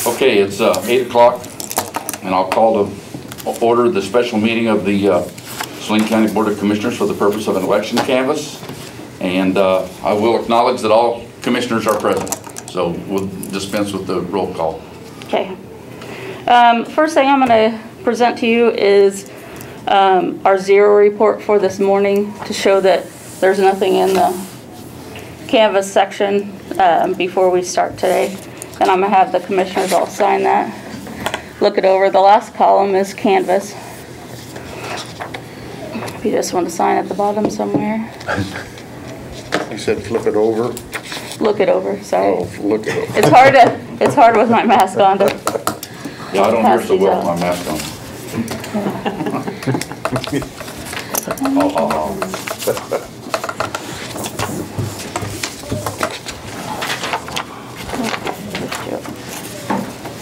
Okay, it's 8 o'clock, and I'll call to order the special meeting of the Saline County Board of Commissioners for the purpose of an election canvass. And I will acknowledge that all commissioners are present, so we'll dispense with the roll call. Okay. First thing I'm going to present to you is our zero report for this morning to show that there's nothing in the canvas section before we start today. And I'm going to have the commissioners all sign that. Look it over. The last column is canvas. If you just want to sign at the bottom somewhere. You said flip it over? Look it over, sorry. Oh, look it over. It's hard with my mask on to Yeah, I don't hear so well with my mask on.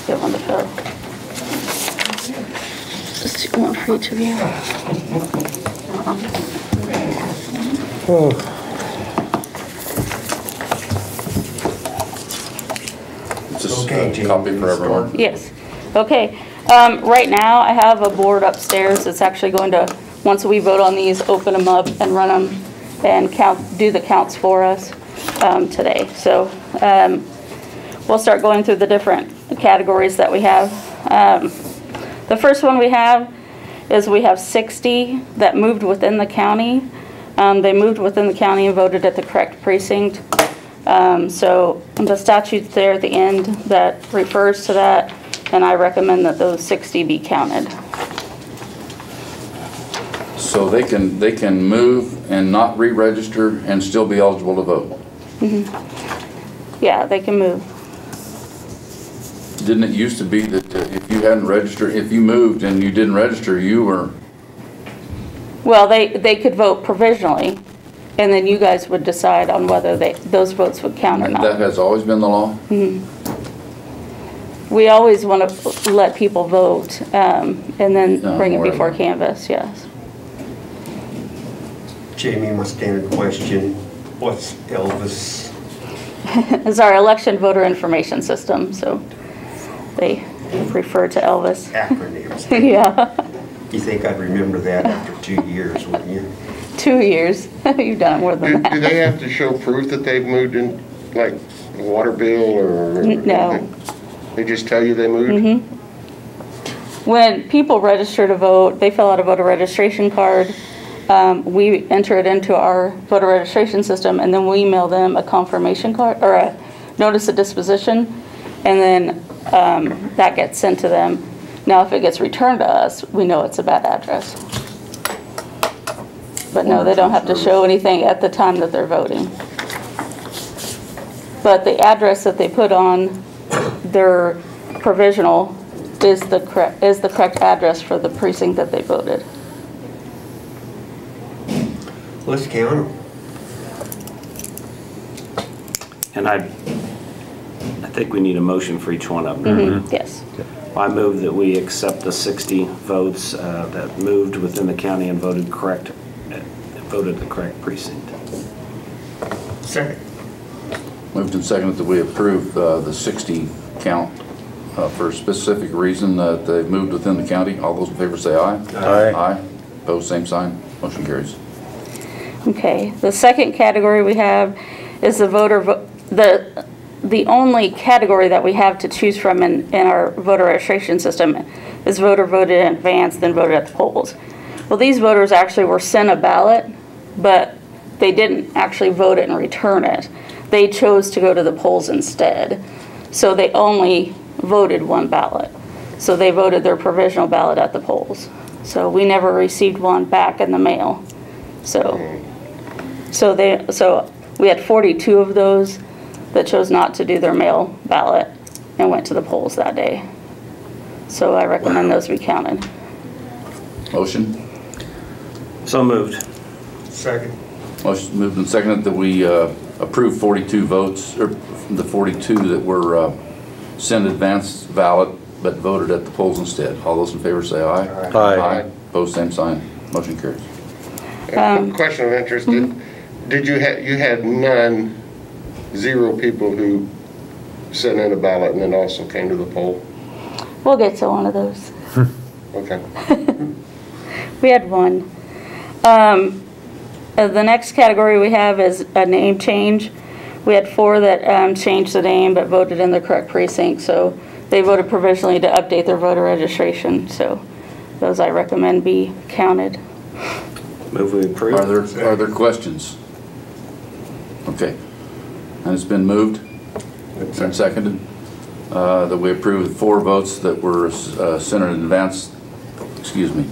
Get one to fill. Just do one for each of you. Is this a copy for everyone? Yes. Okay. Right now I have a board upstairs that's actually going to, once we vote on these, open them up and run them and do the counts for us today. So we'll start going through the different categories that we have. The first one we have is we have 60 that moved within the county. They moved within the county and voted at the correct precinct. So the statute's there at the end that refers to that, and I recommend that those 60 be counted. So they can move and not re-register and still be eligible to vote? Mm-hmm. Yeah, they can move. Didn't it used to be that if you hadn't registered, if you moved and you didn't register, you were... Well, they could vote provisionally, and then you guys would decide on whether those votes would count or not. That has always been the law? Mm-hmm. We always want to let people vote and then bring it before canvas, yes. Jamie, my standard question, what's Elvis? It's our election voter information system, so they refer to Elvis. Acronyms. Yeah. You think I'd remember that after 2 years, wouldn't you? 2 years. You've done it more than that. Do they have to show proof that they've moved in, like water bill or? No. They just tell you they moved? Mm-hmm. When people register to vote, they fill out a voter registration card. We enter it into our voter registration system, and then we email them a confirmation card or a notice of disposition, and then that gets sent to them. Now, if it gets returned to us, we know it's a bad address. But no, they don't have to show anything at the time that they're voting. But the address that they put on their provisional is the correct address for the precinct that they voted. Let's count them. And I think we need a motion for each one of them. Mm-hmm. Yes. I move that we accept the 60 votes that moved within the county and voted the correct precinct. Second. Moved and seconded that we approve the 60 count for a specific reason that they've moved within the county. All those in favor say aye. Aye. Aye. Opposed, same sign. Motion carries. Okay. The second category we have is the only category that we have to choose from in our voter registration system is voter voted in advance, then voted at the polls. Well, these voters actually were sent a ballot, but they didn't actually vote it and return it. They chose to go to the polls instead. So they only voted one ballot. So they voted their provisional ballot at the polls. So we never received one back in the mail. So we had 42 of those that chose not to do their mail ballot and went to the polls that day. So I recommend those be counted. Motion? So moved. Second. Motion moved and seconded that we approve 42 votes, or the 42 that were sent advance ballot but voted at the polls instead. All those in favor say aye. Aye. Aye. Opposed, same sign. Motion carries. Question of interest, did you had zero people who sent in a ballot and then also came to the poll? We'll get to one of those. Okay. We had one. The next category we have is a name change. We had 4 that changed the name but voted in the correct precinct, so they voted provisionally to update their voter registration. So those I recommend be counted. Move we approve. Are there questions? Okay. And it's been moved and seconded that we approve 4 votes that were sent in advance, excuse me,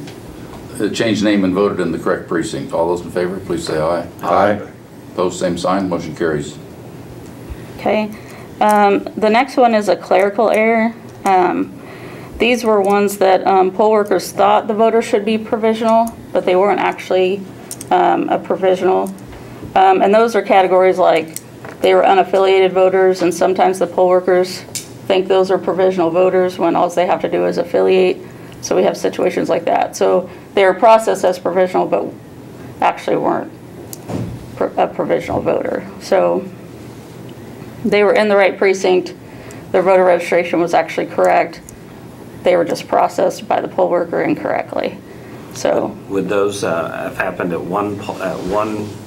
changed name and voted in the correct precinct. All those in favor, please say aye. Aye. Opposed, same sign. Motion carries. Okay. The next one is a clerical error. These were ones that poll workers thought the voter should be provisional, but they weren't actually a provisional. And those are categories like they were unaffiliated voters, and sometimes the poll workers think those are provisional voters when all they have to do is affiliate. So we have situations like that. So they were processed as provisional, but actually weren't a provisional voter. So they were in the right precinct. Their voter registration was actually correct. They were just processed by the poll worker incorrectly. So Would those have happened at one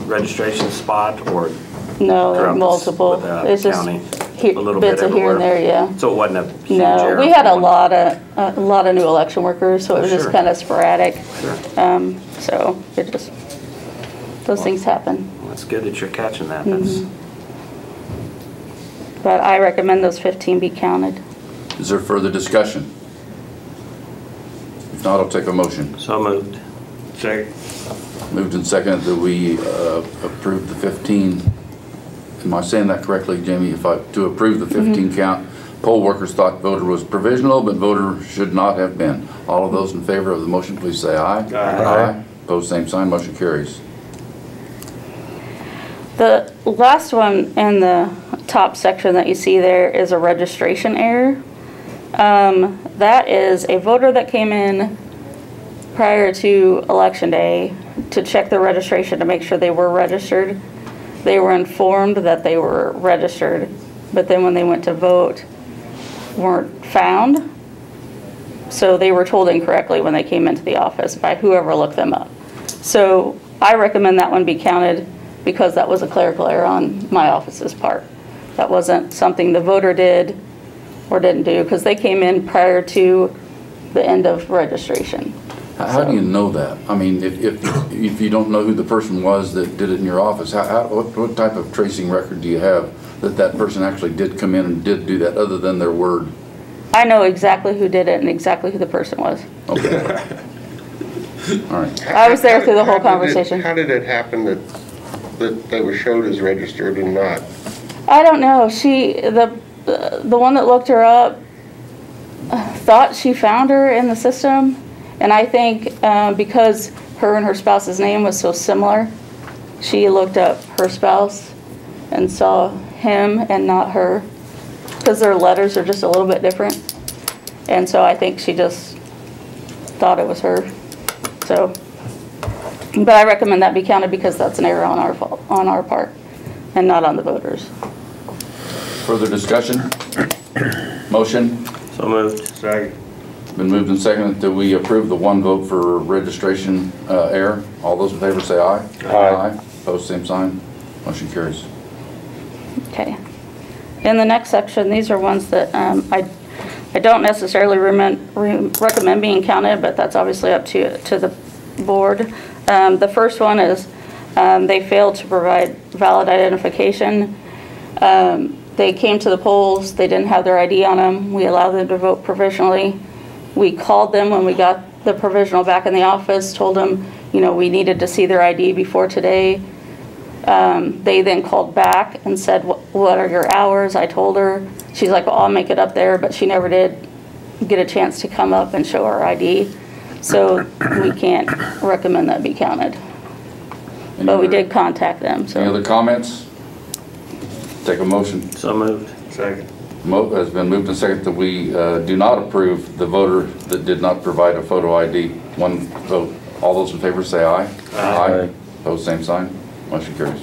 registration spot or no, throughout multiple. with the It's just county? a little bits bit of here and there, everywhere? yeah. So it wasn't a huge error? No, we had for a one? lot of new election workers, so it was just Sure. kind of sporadic. Sure. So it just, those things happen. Well, it's good that you're catching that. Mm-hmm. That's But I recommend those 15 be counted. Is there further discussion? If not, I'll take a motion. so moved. Second. Moved and seconded that we approve the 15. Am I saying that correctly, Jamie? To approve the 15 count, poll workers thought voter was provisional, but voter should not have been. All of those in favor of the motion, please say aye. Aye. Opposed, same sign. Motion carries. The last one in the top section that you see there is a registration error. That is a voter that came in prior to election day to check their registration to make sure they were registered. They were informed that they were registered, but then when they went to vote, weren't found. So they were told incorrectly when they came into the office by whoever looked them up. So I recommend that one be counted because that was a clerical error on my office's part. That wasn't something the voter did or didn't do because they came in prior to the end of registration. How do you know that? I mean, if you don't know who the person was that did it in your office, what type of tracing record do you have that that person actually did come in and did do that other than their word? I know exactly who did it and exactly who the person was. Okay. All right. I was there through the whole conversation. How did it happen that they were showed as registered and not? I don't know. The one that looked her up thought she found her in the system, and I think because her and her spouse's name was so similar, she looked up her spouse and saw him and not her, because their letters are just a little bit different, and so I think she just thought it was her. So, but I recommend that be counted because that's an error on our part, and not on the voters. Further discussion? Motion? So moved. Second. Been moved and seconded that we approve the one vote for registration error. All those in favor say aye. Aye. Opposed, same sign. Motion carries. Okay. In the next section, these are ones that I don't necessarily recommend being counted, but that's obviously up to the board. The first one is they failed to provide valid identification. They came to the polls, they didn't have their ID on them. We allowed them to vote provisionally. We called them when we got the provisional back in the office, told them, we needed to see their ID before today. They then called back and said, what are your hours? I told her. She's like, well, I'll make it up there, but she never did get a chance to come up and show her ID. So we can't recommend that be counted. But we did contact them. Any other comments? Take a motion. So moved. Second. Has been moved and seconded that we do not approve the voter that did not provide a photo ID. One vote. All those in favor say aye. Aye. Opposed, same sign. Motion carries.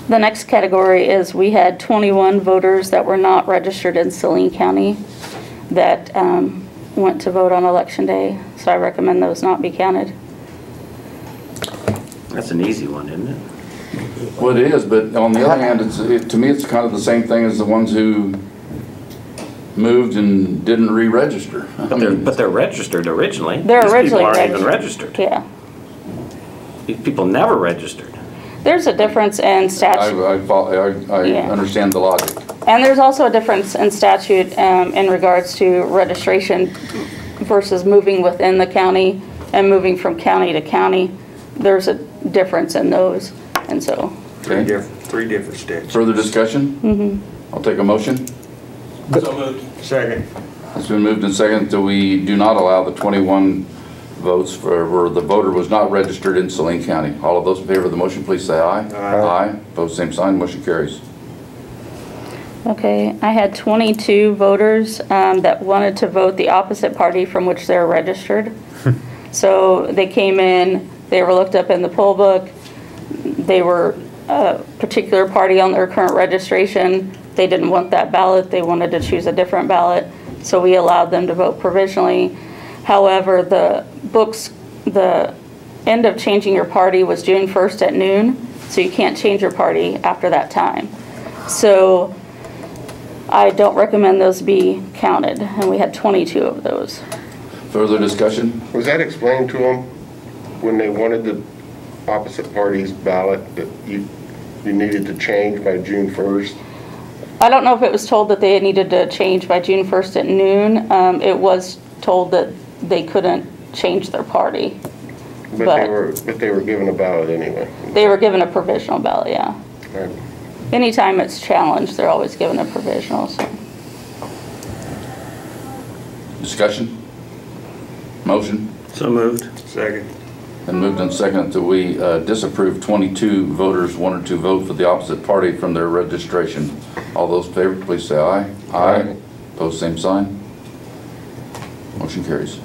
The next category is we had 21 voters that were not registered in Saline County that went to vote on election day. So I recommend those not be counted. That's an easy one, isn't it? Well, it is, but on the other hand, to me, it's kind of the same thing as the ones who moved and didn't re-register. But they're registered originally. They're These originally people aren't even registered. Yeah. These people never registered. There's a difference in statute. I Yeah. understand the logic. And there's also a difference in statute in regards to registration versus moving within the county and moving from county to county. There's a difference in those, and so. Okay. Three different steps. Further discussion? I'll take a motion. So moved. Second. It's been moved and seconded that we do not allow the 21 votes for where the voter was not registered in Saline County. All of those in favor of the motion, please say aye. Aye. Aye. Opposed, same sign. Motion carries. Okay, I had 22 voters that wanted to vote the opposite party from which they're registered. So they came in, they were looked up in the poll book, they were a particular party on their current registration. They didn't want that ballot, they wanted to choose a different ballot, so we allowed them to vote provisionally. However, the end of changing your party was June 1st at noon, so you can't change your party after that time. So I don't recommend those be counted, and we had 22 of those. Further discussion? Was that explained to them when they wanted the opposite party's ballot, that you needed to change by June 1st? I don't know if it was told that they needed to change by June 1st at noon. It was told that they couldn't change their party. But they were given a ballot anyway. They were given a provisional ballot, yeah. Right. Anytime it's challenged, they're always given a provisional. So. Discussion? Motion? So moved. Second. And moved and seconded that we disapprove 22 voters wanted to vote for the opposite party from their registration. All those in favor, please say aye. Aye. Opposed, same sign. Motion carries.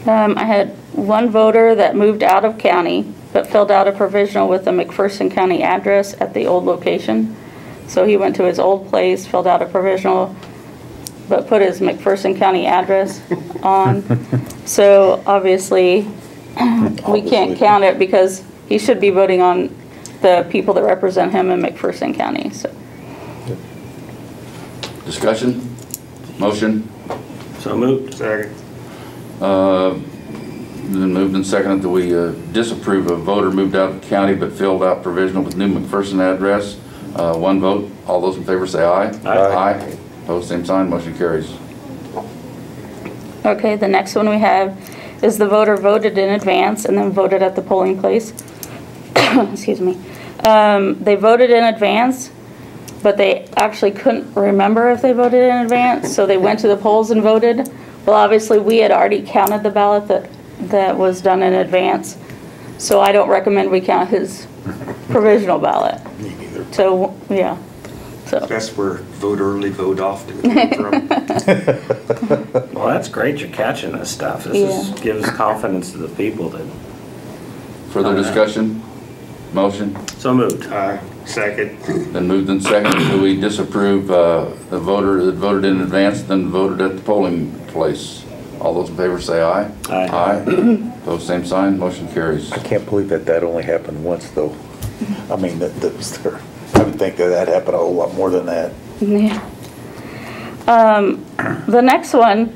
I had one voter that moved out of county but filled out a provisional with a McPherson County address at the old location. So he went to his old place, filled out a provisional, but put his McPherson County address on. So obviously, we can't count it because he should be voting on the people that represent him in McPherson County. So. Discussion? Motion? So moved. Second. Then moved and seconded that we disapprove a voter moved out of the county but filled out provisional with new McPherson address. One vote. All those in favor say aye. Aye. Aye. Opposed, same sign. Motion carries. Okay, the next one we have is the voter voted in advance and then voted at the polling place. Excuse me. They voted in advance, but they actually couldn't remember if they voted in advance, so they went to the polls and voted. Well, obviously, we had already counted the ballot that was done in advance, so I don't recommend we count his provisional ballot. Me neither. So, yeah. So. That's where vote early, vote often came from. Well, that's great you're catching this stuff. This gives confidence to the people that. Further discussion? Motion? So moved. Aye. Second. Then moved and seconded that we disapprove the voter that voted in advance then voted at the polling place. All those in favor say aye. Aye. Aye. Opposed, same sign. Motion carries. I can't believe that only happened once, though. I mean, that was there. I would think that happened a whole lot more than that. Yeah. The next one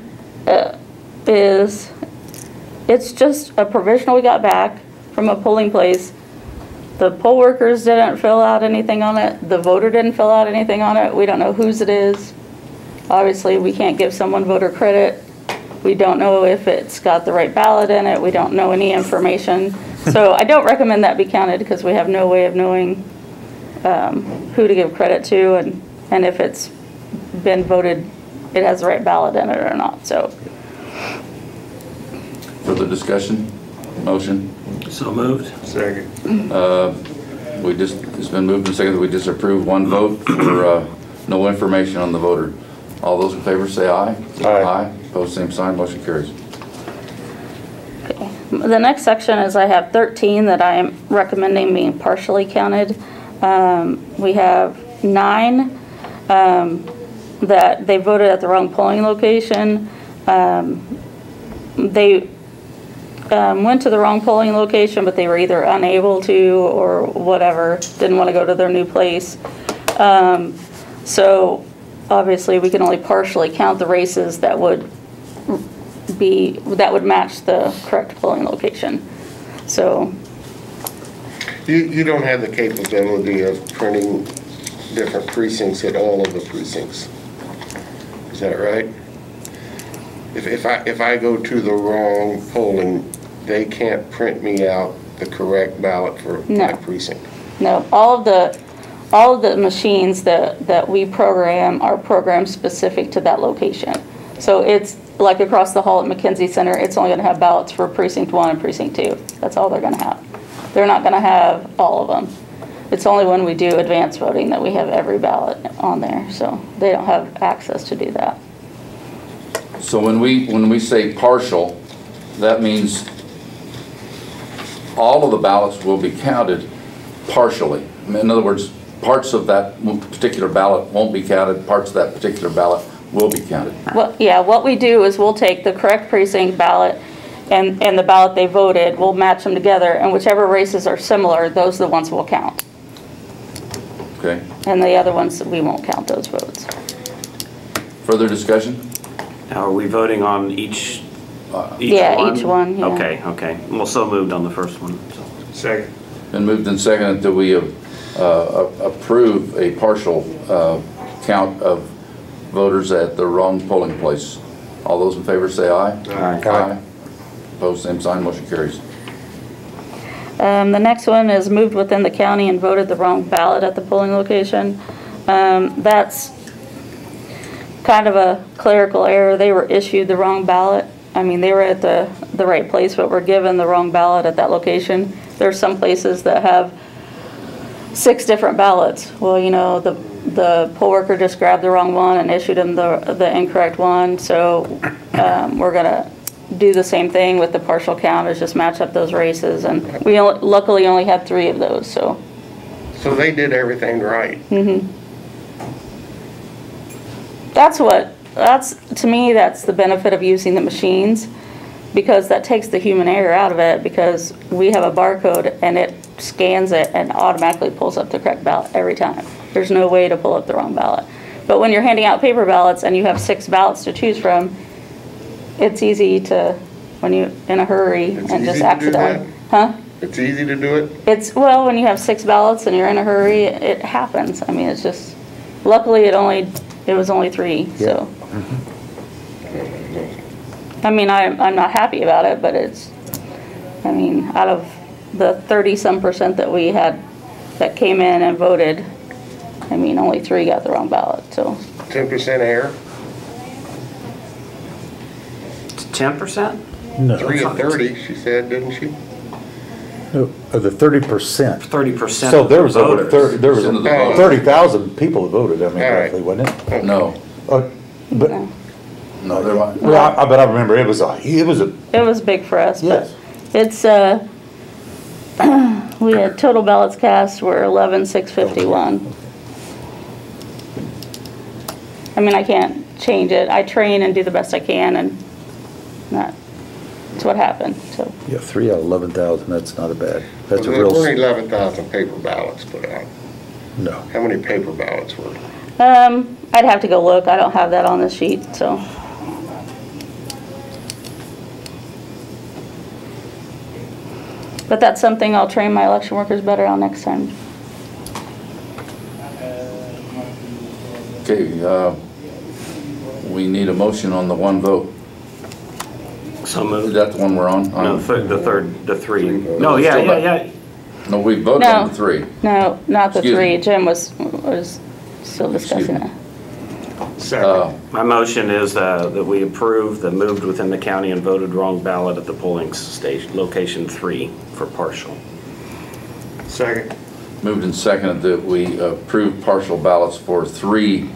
is, it's just a provisional we got back from a polling place. The poll workers didn't fill out anything on it. The voter didn't fill out anything on it. We don't know whose it is. Obviously, we can't give someone voter credit. We don't know if it's got the right ballot in it. We don't know any information. So I don't recommend that be counted because we have no way of knowing who to give credit to and if it's been voted, it has the right ballot in it or not. So. Further discussion? Motion? So moved. Second. It's been moved and seconded that we disapprove one vote for no information on the voter. All those in favor say aye. Aye. Aye. Opposed, same sign. Motion carries. Okay. The next section is I have 13 that I am recommending being partially counted. We have 9 that they voted at the wrong polling location. They went to the wrong polling location, but they were either unable to or whatever, didn't want to go to their new place. So obviously we can only partially count the races that would match the correct polling location. So You don't have the capability of printing different precincts at all of the precincts. Is that right? If I go to the wrong polling, they can't print me out the correct ballot for my precinct? no, all of the machines that we program are programmed specific to that location. So it's like across the hall at McKenzie Center, it's only going to have ballots for precinct 1 and precinct 2. That's all they're going to have. They're not going to have all of them. It's only when we do advanced voting that we have every ballot on there, so they don't have access to do that. So when we say partial, that means all of the ballots will be counted partially. In other words, parts of that particular ballot won't be counted, parts of that particular ballot will be counted. Well, yeah, what we do is we'll take the correct precinct ballot and the ballot they voted, we'll match them together, and whichever races are similar, those are the ones we'll count. Okay. And the other ones, we won't count those votes. Further discussion? Now, are we voting on each Yeah, one? each one, yeah. Okay. Well, so moved on the first one. Second. Been moved and seconded that we approve a partial count of voters at the wrong polling place. All those in favor say aye. Aye. Aye. Opposed, same sign, motion carries. The next one is moved within the county and voted the wrong ballot at the polling location. That's kind of a clerical error. They were issued the wrong ballot. I mean, they were at the right place, but were given the wrong ballot at that location. There's some places that have 6 different ballots. Well, you know, the poll worker just grabbed the wrong one and issued them the incorrect one. So we're gonna do the same thing with the partial count, is just match up those races. And we luckily only had 3 of those, so. So they did everything right? Mm-hmm. To me, that's the benefit of using the machines, because that takes the human error out of it, because we have a barcode and it scans it and automatically pulls up the correct ballot every time. There's no way to pull up the wrong ballot. But when you're handing out paper ballots and you have 6 ballots to choose from, it's easy to, when you're in a hurry and just accidentally. Huh? It's easy to do it? Well, when you have 6 ballots and you're in a hurry, it happens. I mean, it's just, luckily it was only 3, so. I mean, I'm not happy about it, but I mean, out of the 30-some% that we had that came in and voted, I mean, only 3 got the wrong ballot, so. 10% error? 10%? No. 3 of 30, she said, didn't she? No, the 30%. 30% So of there the was over voters. there was Percent of the voters. 30,000 people that voted, I mean, All right. roughly, wasn't it? No, But, no, there might. well, but I remember it was a, It was big for us, but yes. it's, we had total ballots cast were 11,651. I mean, I can't change it. I train and do the best I can, and that's what happened, so. Yeah, 3 out of 11,000, that's not a bad, that's a Well, there real, weren't 11,000 paper ballots put out. no. How many paper ballots were? I'd have to go look. I don't have that on this sheet, so. But that's something I'll train my election workers better on next time. Okay, we need a motion on the 1 vote. So Is moved. that the one we're on? No, the 3. No, Still back. yeah. No, we voted on the 3. No, not the Excuse 3. me. Jim was still discussing Excuse me. that. Second. My motion is that we approve the moved within the county and voted wrong ballot at the polling station, location 3 for partial. Second. Moved and seconded that we approve partial ballots for 3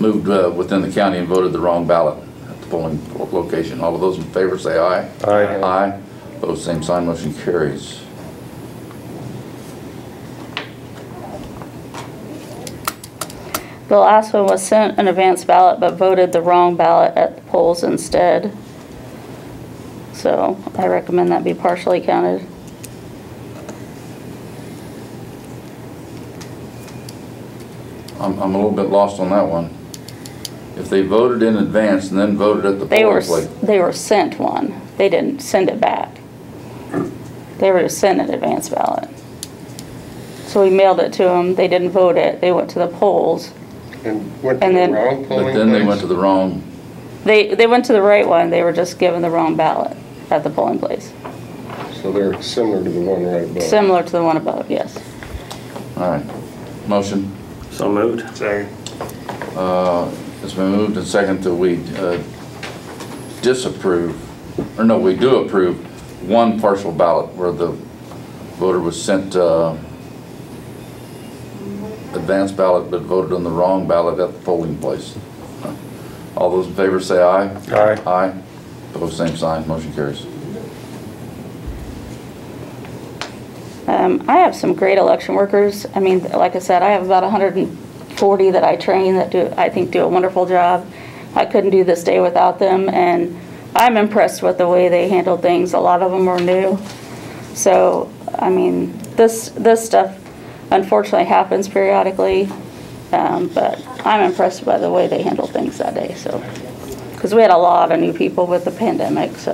moved within the county and voted the wrong ballot at the polling location. All of those in favor say aye. Aye. Aye. Opposed, same sign, motion carries. The last one was sent an advance ballot but voted the wrong ballot at the polls instead. So I recommend that be partially counted. I'm a little bit lost on that one. If they voted in advance and then voted at the They polling place. they were sent one. They didn't send it back. They were just sent an advance ballot. So we mailed it to them. They didn't vote it. They went to the polls. And went to And the then- wrong polling But place? then they went to the wrong, They went to the right one. They were just given the wrong ballot at the polling place. So they're similar to the one right above. Similar to the one above, yes. all right. Motion, So moved. Second. it's been moved and second that we disapprove, or no, we do approve one partial ballot where the voter was sent advance ballot but voted on the wrong ballot at the polling place. All those in favor say aye. Aye. Aye. Opposed, same sign. Motion carries. I have some great election workers. I mean, like I said, I have about 140 that I train that I think do a wonderful job. I couldn't do this day without them, and I'm impressed with the way they handled things. A lot of them were new. So, I mean, this stuff unfortunately happens periodically, but I'm impressed by the way they handled things that day, so. Because we had a lot of new people with the pandemic, so.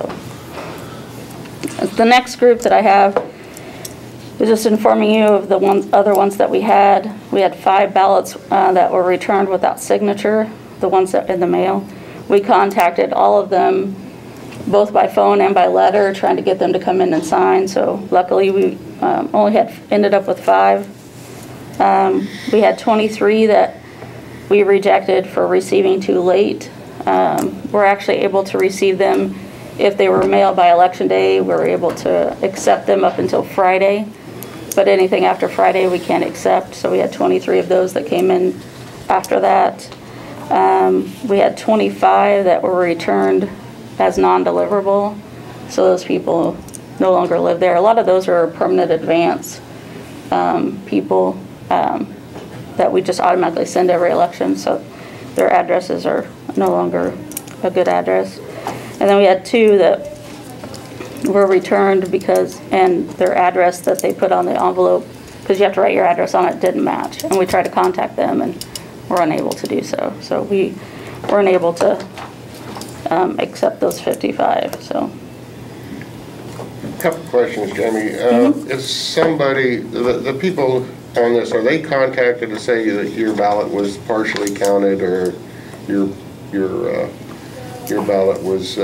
The next group that I have is just informing you of the other ones that we had. We had 5 ballots that were returned without signature, the ones that in the mail. We contacted all of them, both by phone and by letter, trying to get them to come in and sign. So luckily we only ended up with 5. We had 23 that we rejected for receiving too late. We're actually able to receive them if they were mailed by election day. We were able to accept them up until Friday, but anything after Friday we can't accept. So we had 23 of those that came in after that. We had 25 that were returned as non-deliverable, so those people no longer live there. A lot of those are permanent advance people that we just automatically send every election, so their addresses are no longer a good address. And then we had 2 that were returned and their address that they put on the envelope, because you have to write your address on it, didn't match. And we tried to contact them and were unable to do so. So we weren't able to accept those 55, so. Couple questions, Jamie. Is somebody, the people on this, are they contacted to say that your ballot was partially counted, or your ballot was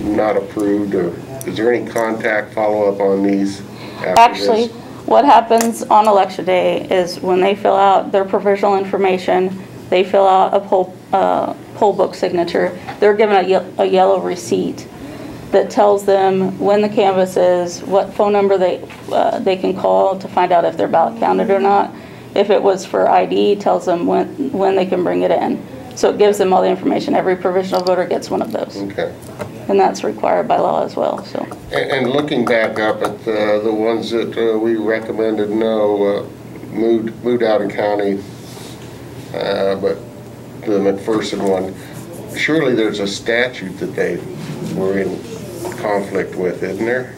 not approved, or is there any contact follow-up on these after Actually, this? what happens on election day is when they fill out their provisional information, they fill out a poll book signature, they're given a yellow receipt that tells them when the canvass is, what phone number they can call to find out if their ballot counted or not. If it was for ID, it tells them when they can bring it in. So it gives them all the information. Every provisional voter gets one of those. Okay. And that's required by law as well, so. And looking back up at the ones that we recommended no, moved out of county, but the McPherson one, surely there's a statute that they were in conflict with, isn't there?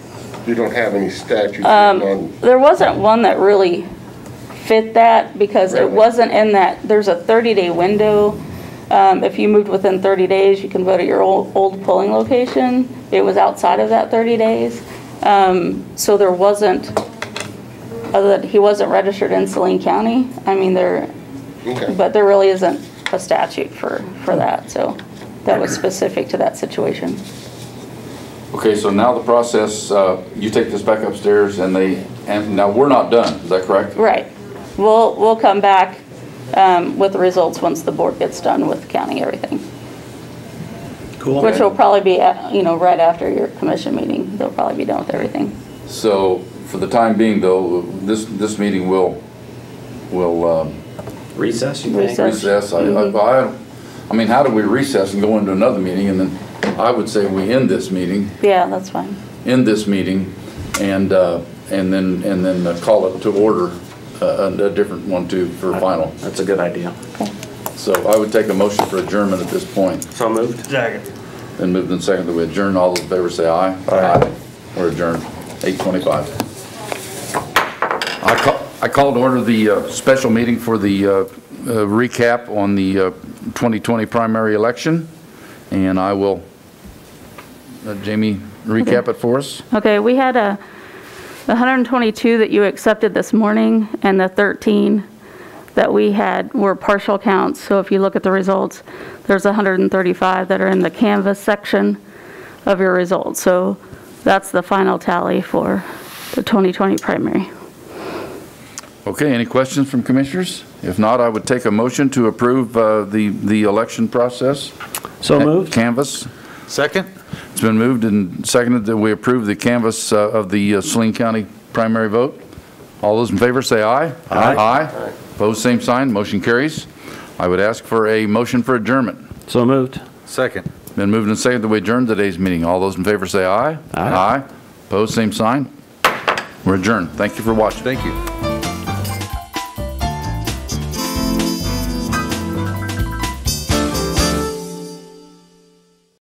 You don't have any statutes on. There wasn't one that really fit that, because it Really? wasn't in that, there's a 30-day window. If you moved within 30 days, you can vote at your old polling location. It was outside of that 30 days. So there wasn't, other than he wasn't registered in Saline County. I mean, Okay. but there really isn't a statute for that, so that was specific to that situation. Okay, so now the process, you take this back upstairs and now we're not done, is that correct? Right. We'll come back with the results once the board gets done with counting everything. Cool. Which will probably be, right after your commission meeting. They'll probably be done with everything. So for the time being though, this meeting will Recess, you think? Recess. recess. I mean, how do we recess and go into another meeting? And then I would say we end this meeting, Yeah, that's fine. and then call it to order a different one too for final. That's a good idea. So I would take a motion for adjournment at this point. So moved. Second. Then moved and seconded that we adjourn. All those in favor say aye. Aye. We're adjourned, 8:25. I call to order the special meeting for the recap on the 2020 primary election, and I will let Jamie recap it for us. Okay, we had 122 that you accepted this morning, and the 13 that we had were partial counts. So if you look at the results, there's 135 that are in the canvas section of your results. So that's the final tally for the 2020 primary. Okay, any questions from commissioners? If not, I would take a motion to approve the election process. So moved. Canvas. Second? It's been moved and seconded that we approve the canvas of the Saline County primary vote. All those in favor say aye. Aye. Aye. Opposed, same sign. Motion carries. I would ask for a motion for adjournment. So moved. Second. Been moved and seconded that we adjourn today's meeting. All those in favor say aye. Aye. Opposed, same sign. We're adjourned. Thank you for watching. Thank you.